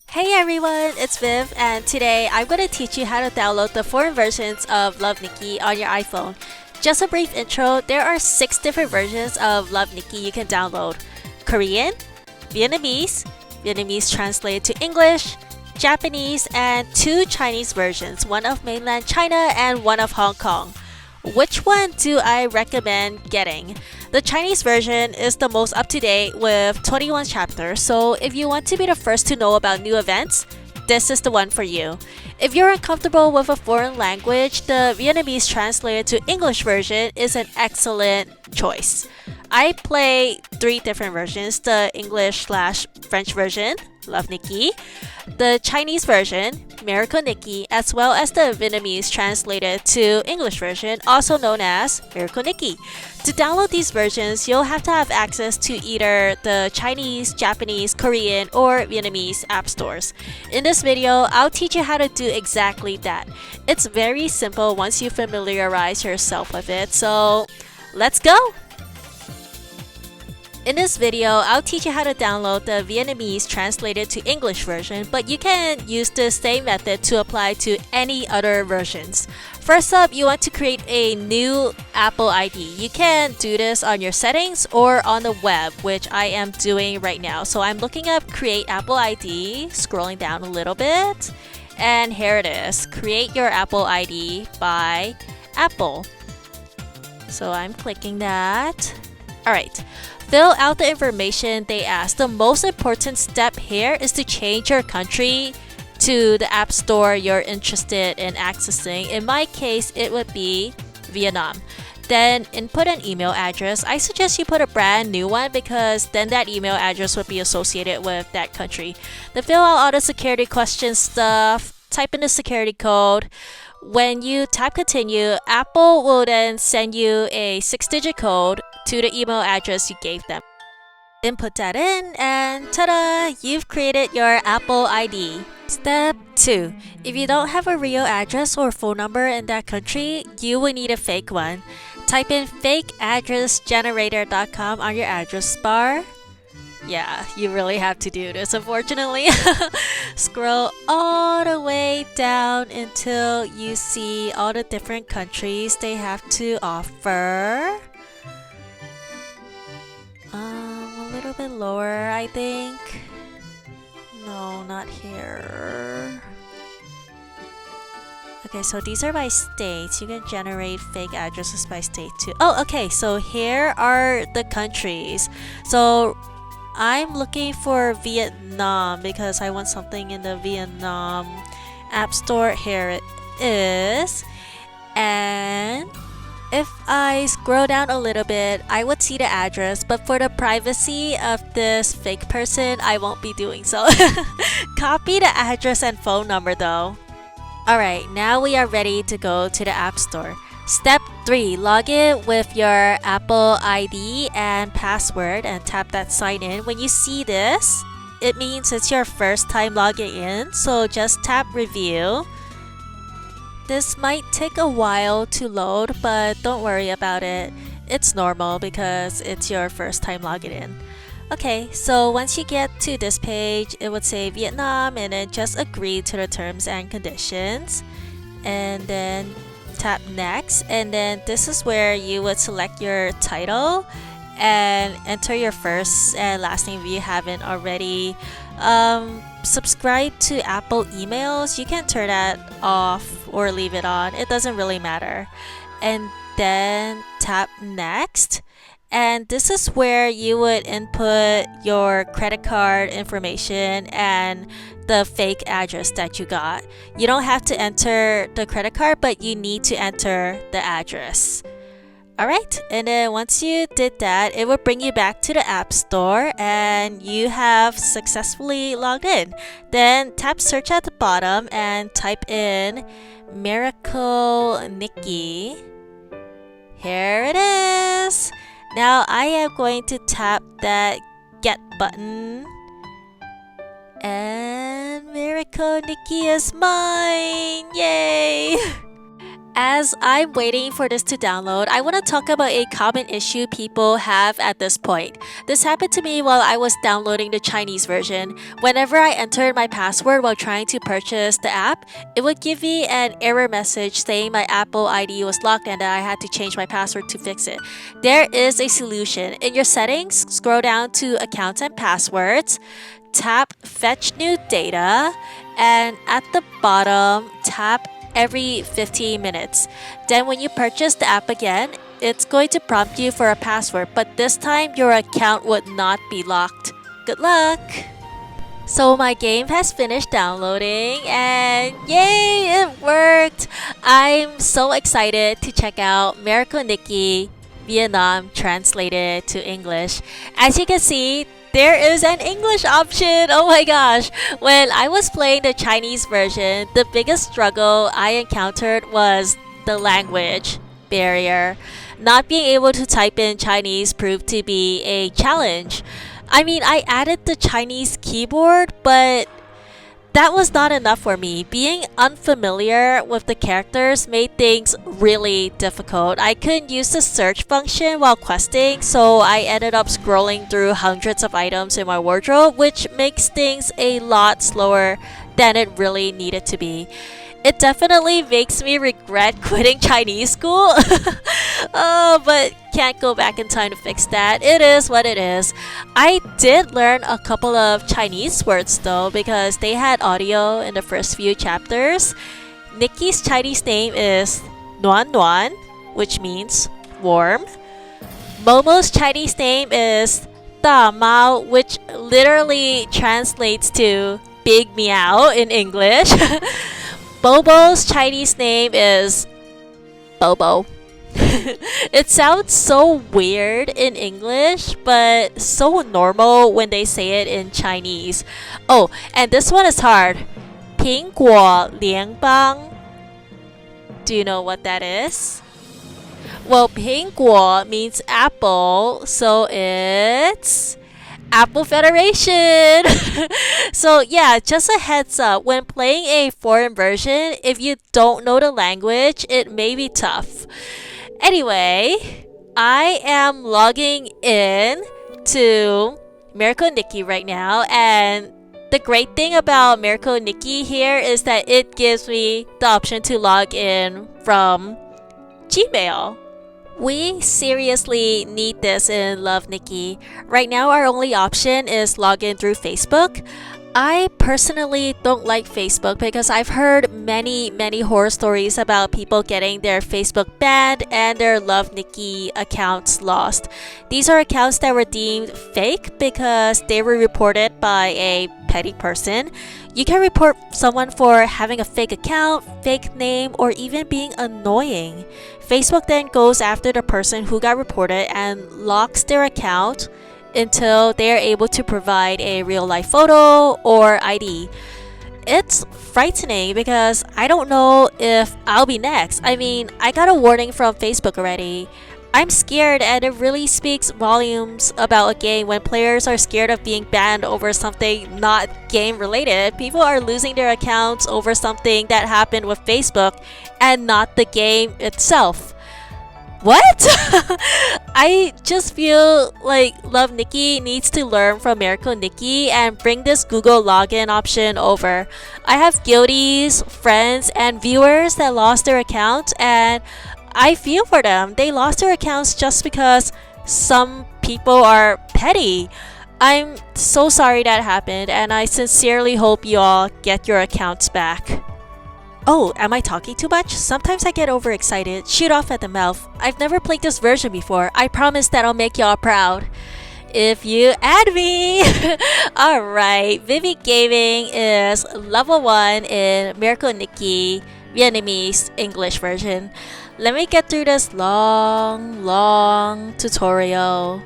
Hey everyone, it's Viv, and today I'm going to teach you how to download the foreign versions of Love Nikki on your iPhone. Just a brief intro, there are 6 different versions of Love Nikki you can download. Korean, Vietnamese, Vietnamese translated to English, Japanese, and 2 Chinese versions, one of mainland China and one of Hong Kong. Which one do I recommend getting? The Chinese version is the most up-to-date with 21 chapters, so if you want to be the first to know about new events, this is the one for you. If you're uncomfortable with a foreign language, the Vietnamese translated to English version is an excellent choice. I play 3 different versions, the English/French version, Love Nikki, the Chinese version, Miracle Nikki, as well as the Vietnamese translated to English version, also known as Miracle Nikki. To download these versions, you'll have to have access to either the Chinese, Japanese, Korean, or Vietnamese app stores. In this video, I'll teach you how to do exactly that. It's very simple once you familiarize yourself with it, so let's go! In this video, I'll teach you how to download the Vietnamese translated to English version, but you can use the same method to apply to any other versions. First up, you want to create a new Apple ID. You can do this on your settings or on the web, which I am doing right now. So I'm looking up Create Apple ID, scrolling down a little bit, and here it is, Create Your Apple ID by Apple. So I'm clicking that. Alright. Fill out the information they ask. The most important step here is to change your country to the app store you're interested in accessing. In my case, it would be Vietnam. Then input an email address. I suggest you put a brand new one because then that email address would be associated with that country. Then fill out all the security question stuff. Type in the security code. When you tap continue, Apple will then send you a 6-digit code to the email address you gave them. Input that in and ta-da! You've created your Apple ID. Step 2. If you don't have a real address or phone number in that country, you will need a fake one. Type in fakeaddressgenerator.com on your address bar. Yeah, you really have to do this, unfortunately. Scroll all the way down until you see all the different countries they have to offer. A little bit lower, I think. No, not here. Okay, so these are by states. You can generate fake addresses by state too. Oh, okay, so here are the countries. So I'm looking for Vietnam because I want something in the Vietnam App Store. Here it is. And if I scroll down a little bit, I would see the address, but for the privacy of this fake person, I won't be doing so. Copy the address and phone number though. Alright, now we are ready to go to the App Store. Step 3. Log in with your Apple ID and password and tap that sign in. When you see this, it means it's your first time logging in, so just tap review. This might take a while to load, but don't worry about it. It's normal because it's your first time logging in. Okay, so once you get to this page, it would say Vietnam and then just agree to the terms and conditions. And then tap next, and then this is where you would select your title and enter your first and last name if you haven't already. Subscribe to Apple emails. You can turn that off or leave it on. It doesn't really matter. And then tap next. And this is where you would input your credit card information and the fake address that you got. You don't have to enter the credit card, but you need to enter the address. Alright, and then once you did that, it will bring you back to the App Store and you have successfully logged in. Then tap search at the bottom and type in Miracle Nikki. Here it is! Now I am going to tap that get button and Miracle Nikki is mine! Yay! As I'm waiting for this to download, I want to talk about a common issue people have at this point. This happened to me while I was downloading the Chinese version. Whenever I entered my password while trying to purchase the app, it would give me an error message saying my Apple ID was locked and that I had to change my password to fix it. There is a solution. In your settings, scroll down to Accounts and Passwords, tap Fetch New Data, and at the bottom, tap every 15 minutes. Then when you purchase the app again, it's going to prompt you for a password, but this time your account would not be locked. Good luck! So my game has finished downloading and yay, it worked! I'm so excited to check out Miracle Nikki Vietnam translated to English. As you can see, there is an English option! Oh my gosh! When I was playing the Chinese version, the biggest struggle I encountered was the language barrier. Not being able to type in Chinese proved to be a challenge. I mean, I added the Chinese keyboard, but that was not enough for me. Being unfamiliar with the characters made things really difficult. I couldn't use the search function while questing, so I ended up scrolling through hundreds of items in my wardrobe, which makes things a lot slower than it really needed to be. It definitely makes me regret quitting Chinese school. Oh, but can't go back in time to fix that. It is what it is. I did learn a couple of Chinese words though because they had audio in the first few chapters. Nikki's Chinese name is Nuan Nuan, which means warm. Momo's Chinese name is Da Mao, which literally translates to big meow in English. Bobo's Chinese name is Bobo. It sounds so weird in English, but so normal when they say it in Chinese. Oh, and this one is hard. 苹果联邦. Do you know what that is? Well, 苹果means apple, so it's Apple Federation! So yeah, just a heads up, when playing a foreign version, if you don't know the language, it may be tough. Anyway, I am logging in to Miracle Nikki right now, and the great thing about Miracle Nikki here is that it gives me the option to log in from Gmail. We seriously need this in Love Nikki. Right now, our only option is login through Facebook. I personally don't like Facebook because I've heard many horror stories about people getting their Facebook banned and their Love Nikki accounts lost. These are accounts that were deemed fake because they were reported by a petty person. You can report someone for having a fake account, fake name, or even being annoying. Facebook then goes after the person who got reported and locks their account until they are able to provide a real-life photo or ID. It's frightening because I don't know if I'll be next. I mean, I got a warning from Facebook already. I'm scared, and it really speaks volumes about a game when players are scared of being banned over something not game related. People are losing their accounts over something that happened with Facebook and not the game itself. What? I just feel like Love Nikki needs to learn from Miracle Nikki and bring this Google login option over. I have guilties, friends, and viewers that lost their accounts, and I feel for them. They lost their accounts just because some people are petty. I'm so sorry that happened, and I sincerely hope you all get your accounts back. Oh, am I talking too much? Sometimes I get overexcited, shoot off at the mouth. I've never played this version before. I promise that I'll make y'all proud. If you add me! Alright, Vivi Gaming is level 1 in Miracle Nikki Vietnamese English version. Let me get through this long tutorial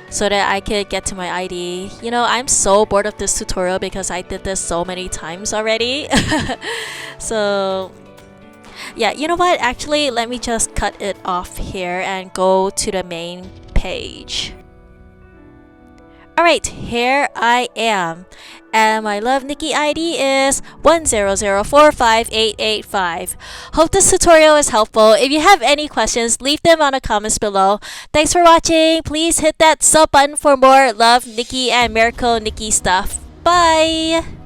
so that I could get to my ID. You know, I'm so bored of this tutorial because I did this so many times already. So yeah, you know what? Actually, let me just cut it off here and go to the main page. Alright, here I am. And my Love Nikki ID is 100458885. Hope this tutorial is helpful. If you have any questions, leave them on the comments below. Thanks for watching. Please hit that sub button for more Love Nikki and Miracle Nikki stuff. Bye!